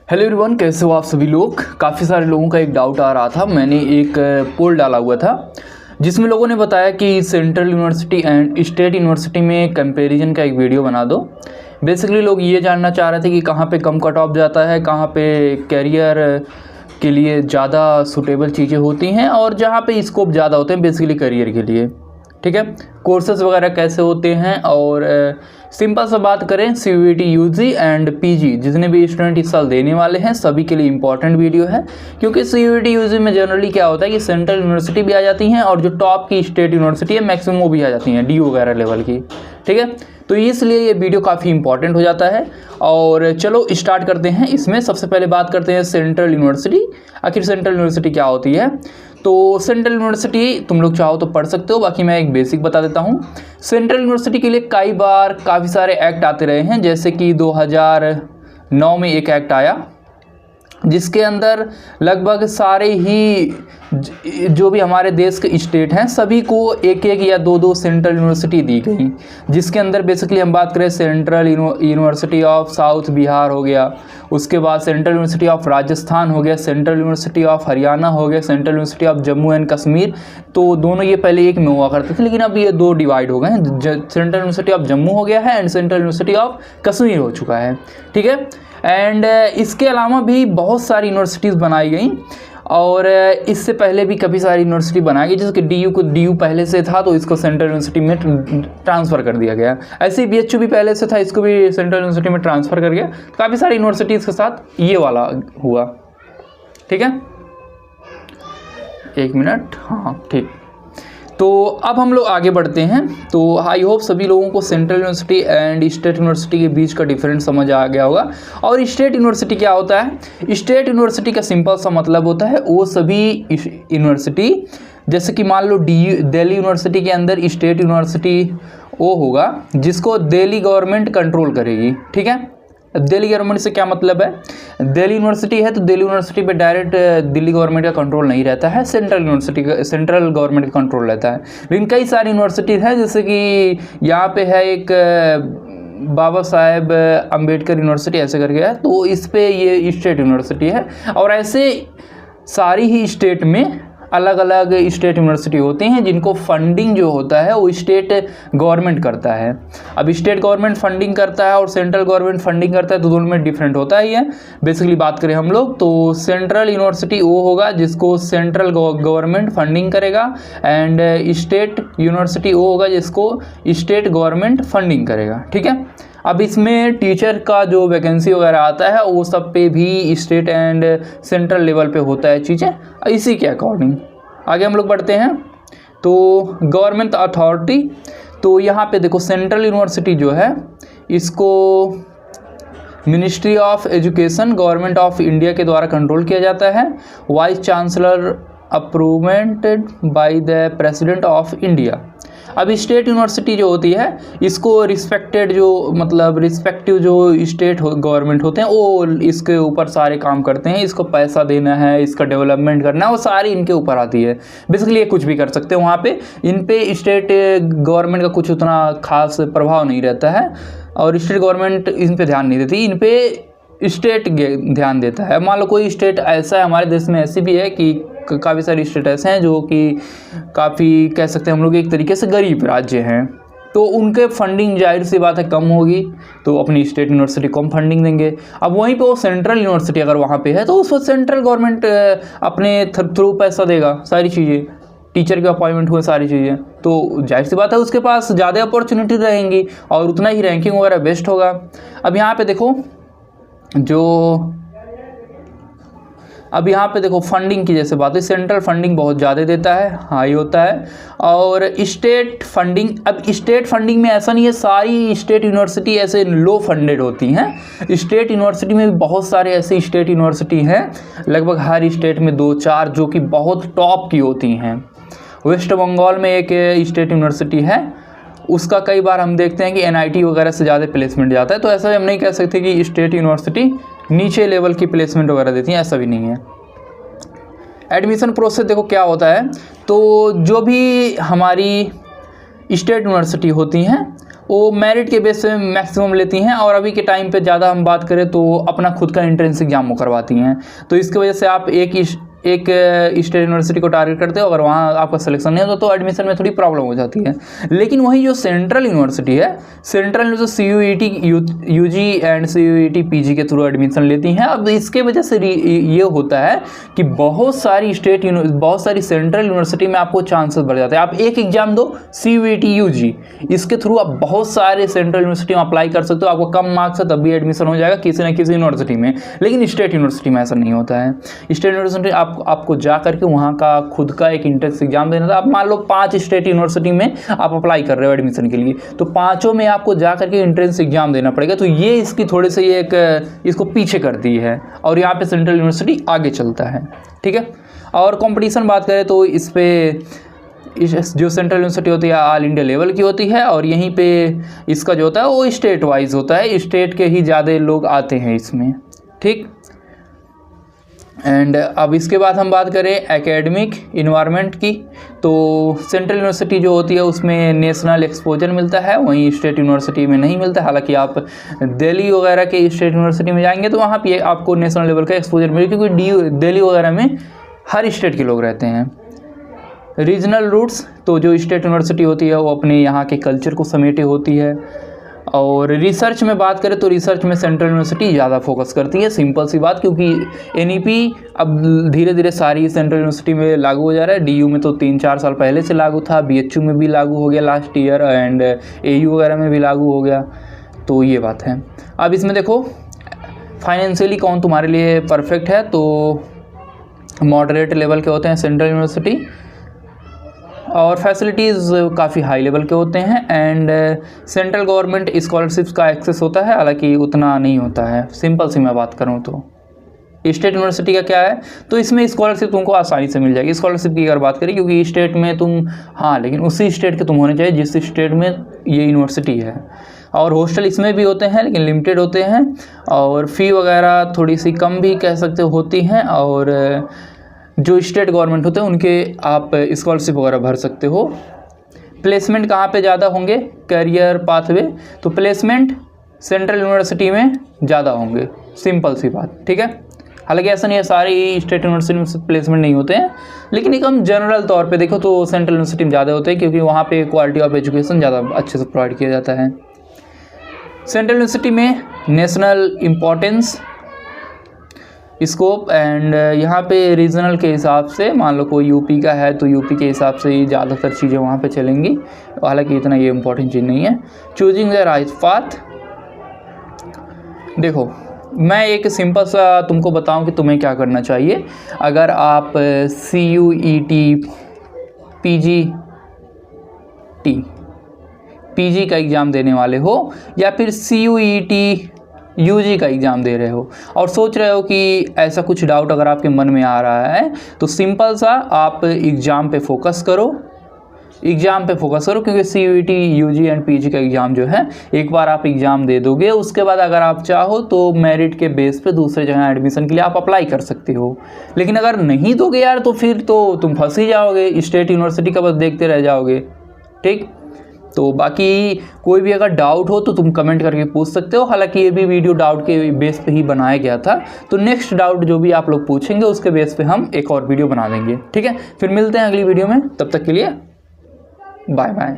Hello everyone, कैसे हो आप सभी लोग। काफ़ी सारे लोगों का एक डाउट आ रहा था। मैंने एक पोल डाला हुआ था जिसमें लोगों ने बताया कि central university and state university में कंपैरिजन का एक वीडियो बना दो। बेसिकली लोग ये जानना चाह रहे थे कि कहाँ पे कम कट ऑफ जाता है, कहाँ पे कैरियर के लिए ज़्यादा सूटेबल चीज़ें होती हैं और जहाँ पे स्कोप ज़्यादा होते हैं बेसिकली करियर के लिए। ठीक है, कोर्सेज वगैरह कैसे होते हैं और सिंपल सा बात करें, CUET UG एंड PG जितने भी स्टूडेंट इस साल देने वाले हैं सभी के लिए इंपॉर्टेंट वीडियो है। क्योंकि CUET UG में जनरली क्या होता है कि सेंट्रल यूनिवर्सिटी भी आ जाती हैं और जो टॉप की स्टेट यूनिवर्सिटी है मैक्सिमम वो भी आ जाती हैं, DU वगैरह लेवल की। ठीक है, तो इसलिए ये वीडियो काफ़ी इंपॉर्टेंट हो जाता है। और चलो स्टार्ट करते हैं। इसमें सबसे पहले बात करते हैं सेंट्रल यूनिवर्सिटी। आखिर सेंट्रल यूनिवर्सिटी क्या होती है। तो सेंट्रल यूनिवर्सिटी तुम लोग चाहो तो पढ़ सकते हो, बाकी मैं एक बेसिक बता देता हूँ। सेंट्रल यूनिवर्सिटी के लिए कई बार काफ़ी सारे एक्ट आते रहे हैं, जैसे कि 2009 में एक एक्ट आया जिसके अंदर लगभग सारे ही जो भी हमारे देश के स्टेट हैं सभी को एक एक या दो दो सेंट्रल यूनिवर्सिटी दी गई। जिसके अंदर बेसिकली हम बात करें central university of south Bihar हो गया, उसके बाद सेंट्रल यूनिवर्सिटी ऑफ राजस्थान हो गया, सेंट्रल यूनिवर्सिटी ऑफ हरियाणा हो गया, central university of Jammu and Kashmir. तो दोनों ये पहले एक में हुआ करते थे, लेकिन अब ये दो डिवाइड हो गए हैं। सेंट्रल यूनिवर्सिटी ऑफ जम्मू हो गया है and central university of Kashmir हो चुका है। ठीक है, एंड इसके अलावा भी बहुत सारी यूनिवर्सिटीज़ बनाई गई और इससे पहले भी काफ़ी सारी यूनिवर्सिटी बनाई गई, जैसे कि DU पहले से था तो इसको सेंट्रल यूनिवर्सिटी में ट्रांसफ़र कर दिया गया। ऐसे ही BHU भी पहले से था, इसको भी सेंट्रल यूनिवर्सिटी में ट्रांसफ़र कर गया। काफ़ी सारी यूनिवर्सिटीज़ के साथ ये वाला हुआ। ठीक है, एक मिनट, हाँ ठीक। तो अब हम लोग आगे बढ़ते हैं। तो आई होप सभी लोगों को central university and state university के बीच का डिफरेंस समझ आ गया होगा। और स्टेट यूनिवर्सिटी क्या होता है। स्टेट यूनिवर्सिटी का सिंपल सा मतलब होता है वो सभी यूनिवर्सिटी, जैसे कि मान लो दिल्ली यूनिवर्सिटी के अंदर स्टेट यूनिवर्सिटी वो होगा जिसको दिल्ली गवर्नमेंट कंट्रोल करेगी। ठीक है, दिल्ली गवर्नमेंट से क्या मतलब है, दिल्ली यूनिवर्सिटी है तो दिल्ली यूनिवर्सिटी पे डायरेक्ट दिल्ली गवर्नमेंट का कंट्रोल नहीं रहता है, सेंट्रल यूनिवर्सिटी का, सेंट्रल गवर्नमेंट का कंट्रोल रहता है। लेकिन कई सारी यूनिवर्सिटीज़ हैं, जैसे कि यहाँ पे है एक बाबा साहेब अम्बेडकर यूनिवर्सिटी ऐसे करके है, तो इस पे ये स्टेट यूनिवर्सिटी है। और ऐसे सारी ही स्टेट में अलग अलग स्टेट यूनिवर्सिटी होती हैं जिनको फंडिंग जो होता है वो स्टेट गवर्नमेंट करता है। अब स्टेट गवर्नमेंट फंडिंग करता है और सेंट्रल गवर्नमेंट फंडिंग करता है, तो दोनों में डिफरेंट होता ही है। बेसिकली बात करें हम लोग तो सेंट्रल यूनिवर्सिटी वो होगा जिसको सेंट्रल गवर्नमेंट फंडिंग करेगा एंड स्टेट यूनिवर्सिटी वो होगा जिसको स्टेट गवर्नमेंट फंडिंग करेगा। ठीक है, अब इसमें टीचर का जो वैकेंसी वगैरह आता है वो सब पे भी स्टेट एंड सेंट्रल लेवल पे होता है चीज़ें, इसी के अकॉर्डिंग आगे हम लोग बढ़ते हैं। तो गवर्नमेंट अथॉरिटी, तो यहाँ पे देखो सेंट्रल यूनिवर्सिटी जो है इसको ministry of education government of India के द्वारा कंट्रोल किया जाता है। वाइस चांसलर अप्रूवमेंटेड by the president of India. अब स्टेट यूनिवर्सिटी जो होती है इसको रिस्पेक्टेड जो मतलब रिस्पेक्टिव जो स्टेट गवर्नमेंट होते हैं वो इसके ऊपर सारे काम करते हैं। इसको पैसा देना है, इसका डेवलपमेंट करना है, वो सारी इनके ऊपर आती है। बेसिकली ये कुछ भी कर सकते हैं वहाँ पे, इन पे स्टेट गवर्नमेंट का कुछ उतना खास प्रभाव नहीं रहता है और स्टेट गवर्नमेंट इन पे ध्यान नहीं देती, इन पे स्टेट ध्यान देता है। मान लो कोई स्टेट ऐसा है, हमारे देश में ऐसी भी है कि काफ़ी सारी स्टेट ऐसे हैं जो कि काफ़ी कह सकते हैं हम लोग एक तरीके से गरीब राज्य हैं, तो उनके फंडिंग जाहिर सी बात है कम होगी, तो अपनी स्टेट यूनिवर्सिटी को हम फंडिंग देंगे। अब वहीं पे वो सेंट्रल यूनिवर्सिटी अगर वहाँ पे है तो उसको सेंट्रल गवर्नमेंट अपने थ्रू पैसा देगा, सारी चीज़ें, टीचर के अपॉइंटमेंट हुए सारी चीज़ें, तो जाहिर सी बात है उसके पास ज़्यादा अपॉर्चुनिटी रहेंगी और उतना ही रैंकिंग वगैरह बेस्ट होगा। अब यहाँ पे देखो अब यहाँ पे देखो फंडिंग की जैसे बात है, सेंट्रल फंडिंग बहुत ज़्यादा देता है, हाई होता है। और स्टेट फंडिंग, अब स्टेट फंडिंग में ऐसा नहीं है सारी स्टेट यूनिवर्सिटी ऐसे लो फंडेड होती हैं। स्टेट यूनिवर्सिटी में भी बहुत सारे ऐसे स्टेट यूनिवर्सिटी हैं, लगभग हर स्टेट में 2-4 जो कि बहुत टॉप की होती हैं। वेस्ट बंगाल में एक स्टेट यूनिवर्सिटी है, उसका कई बार हम देखते हैं कि NIT वगैरह से ज़्यादा प्लेसमेंट जाता है। तो ऐसा हम नहीं कह सकते कि स्टेट यूनिवर्सिटी नीचे लेवल की प्लेसमेंट वगैरह देती हैं, ऐसा भी नहीं है। एडमिशन प्रोसेस देखो क्या होता है, तो जो भी हमारी स्टेट यूनिवर्सिटी होती हैं वो मेरिट के बेस पे मैक्सिमम लेती हैं, और अभी के टाइम पे ज़्यादा हम बात करें तो अपना खुद का एंट्रेंस एग्जाम वो करवाती हैं। तो इसकी वजह से आप एक स्टेट यूनिवर्सिटी को टारगेट करते हो, अगर वहाँ आपका सिलेक्शन नहीं होता तो एडमिशन में थोड़ी प्रॉब्लम हो जाती है। लेकिन वही जो सेंट्रल यूनिवर्सिटी है, central university CUET UG and CUET PG के थ्रू एडमिशन लेती हैं। अब इसके वजह से ये होता है कि बहुत सारी सेंट्रल यूनिवर्सिटी में आपको चांसेस बढ़ जाते हैं। आप एक एग्जाम दो CUET UG, इसके थ्रू आप बहुत सारे सेंट्रल यूनिवर्सिटी में अप्लाई कर सकते हो। आपको कम मार्क्स है तब भी एडमिशन हो जाएगा किसी न किसी यूनिवर्सिटी में। लेकिन स्टेट यूनिवर्सिटी में ऐसा नहीं होता है। स्टेट यूनिवर्सिटी आपको जा करके वहाँ का खुद का एक एंट्रेंस एग्जाम देना था। आप मान लो 5 स्टेट यूनिवर्सिटी में आप अप्लाई कर रहे हो एडमिशन के लिए, तो 5 में आपको जा करके एंट्रेंस एग्जाम देना पड़ेगा। तो ये इसकी थोड़ी सी इसको पीछे करती है, और यहाँ पे सेंट्रल यूनिवर्सिटी आगे चलता है। ठीक है, और कंपटीशन बात करें तो इस पे जो सेंट्रल यूनिवर्सिटी होती है ऑल इंडिया लेवल की होती है, और यहीं पे इसका जो होता है वो स्टेट वाइज होता है। स्टेट के ही ज़्यादा लोग आते हैं इसमें। ठीक, एंड अब इसके बाद हम बात करें एकेडमिक इन्वायरमेंट की, तो सेंट्रल यूनिवर्सिटी जो होती है उसमें नेशनल एक्सपोजर मिलता है, वहीं स्टेट यूनिवर्सिटी में नहीं मिलता। हालांकि आप दिल्ली वगैरह के स्टेट यूनिवर्सिटी में जाएंगे तो वहाँ पे आपको नेशनल लेवल का एक्सपोजर मिलेगा, क्योंकि दिल्ली वगैरह में हर स्टेट के लोग रहते हैं। रीजनल रूट्स, तो जो स्टेट यूनिवर्सिटी होती है वो अपने यहाँ के कल्चर को समेटे होती है। और रिसर्च में बात करें तो रिसर्च में सेंट्रल यूनिवर्सिटी ज़्यादा फोकस करती है, सिंपल सी बात, क्योंकि NEP अब धीरे धीरे सारी सेंट्रल यूनिवर्सिटी में लागू हो जा रहा है। DU में तो 3-4 साल पहले से लागू था, BHU में भी लागू हो गया लास्ट ईयर, एंड AU वगैरह में भी लागू हो गया। तो ये बात है। अब इसमें देखो फाइनेंशियली कौन तुम्हारे लिए परफेक्ट है, तो मॉडरेट लेवल के होते हैं सेंट्रल यूनिवर्सिटी, और फैसिलिटीज़ काफ़ी हाई लेवल के होते हैं, एंड सेंट्रल गवर्नमेंट स्कॉलरशिप्स का एक्सेस होता है, हालांकि उतना नहीं होता है। सिंपल सी मैं बात करूं तो स्टेट यूनिवर्सिटी का क्या है, तो इसमें स्कॉलरशिप तुमको आसानी से मिल जाएगी। स्कॉलरशिप की अगर बात करें, क्योंकि स्टेट में तुम लेकिन उसी स्टेट के तुम होने चाहिए जिस स्टेट में ये यूनिवर्सिटी है। और हॉस्टल इसमें भी होते हैं लेकिन लिमिटेड होते हैं, और फ़ी वगैरह थोड़ी सी कम भी कह सकते होती हैं, और जो स्टेट गवर्नमेंट होते हैं उनके आप स्कॉलरशिप वगैरह भर सकते हो। प्लेसमेंट कहाँ पे ज़्यादा होंगे, करियर पाथवे, तो प्लेसमेंट सेंट्रल यूनिवर्सिटी में ज़्यादा होंगे, सिंपल सी बात। ठीक है, हालांकि ऐसा नहीं है सारी स्टेट यूनिवर्सिटी में प्लेसमेंट नहीं होते हैं, लेकिन एक हम जनरल तौर पे देखो तो सेंट्रल यूनिवर्सिटी में ज़्यादा होते हैं, क्योंकि वहाँ पे क्वालिटी ऑफ एजुकेशन ज़्यादा अच्छे से प्रोवाइड किया जाता है। सेंट्रल यूनिवर्सिटी में नेशनल इम्पोर्टेंस, स्कोप, एंड यहाँ पे रीजनल के हिसाब से, मान लो कोई यूपी का है तो यूपी के हिसाब से ही ज़्यादातर चीज़ें वहाँ पे चलेंगी, हालांकि इतना ये इम्पोर्टेंट चीज़ नहीं है। चूजिंग द राइट पाथ, देखो मैं एक सिंपल सा तुमको बताऊं कि तुम्हें क्या करना चाहिए। अगर आप CUET PG का एग्ज़ाम देने वाले हो, या फिर CUET UG का एग्ज़ाम दे रहे हो और सोच रहे हो कि ऐसा कुछ डाउट अगर आपके मन में आ रहा है, तो सिंपल सा आप एग्ज़ाम पे फोकस करो, क्योंकि CUET UG एंड PG का एग्ज़ाम जो है एक बार आप एग्ज़ाम दे दोगे, उसके बाद अगर आप चाहो तो मेरिट के बेस पे दूसरे जगह एडमिशन के लिए आप अप्लाई कर सकते हो। लेकिन अगर नहीं दोगे यार तो फिर तो तुम फंस ही जाओगे, स्टेट यूनिवर्सिटी का बस देखते रह जाओगे। ठीक, तो बाकी कोई भी अगर डाउट हो तो तुम कमेंट करके पूछ सकते हो। हालांकि ये भी वीडियो डाउट के बेस पे ही बनाया गया था, तो नेक्स्ट डाउट जो भी आप लोग पूछेंगे उसके बेस पे हम एक और वीडियो बना देंगे। ठीक है, फिर मिलते हैं अगली वीडियो में, तब तक के लिए बाय बाय।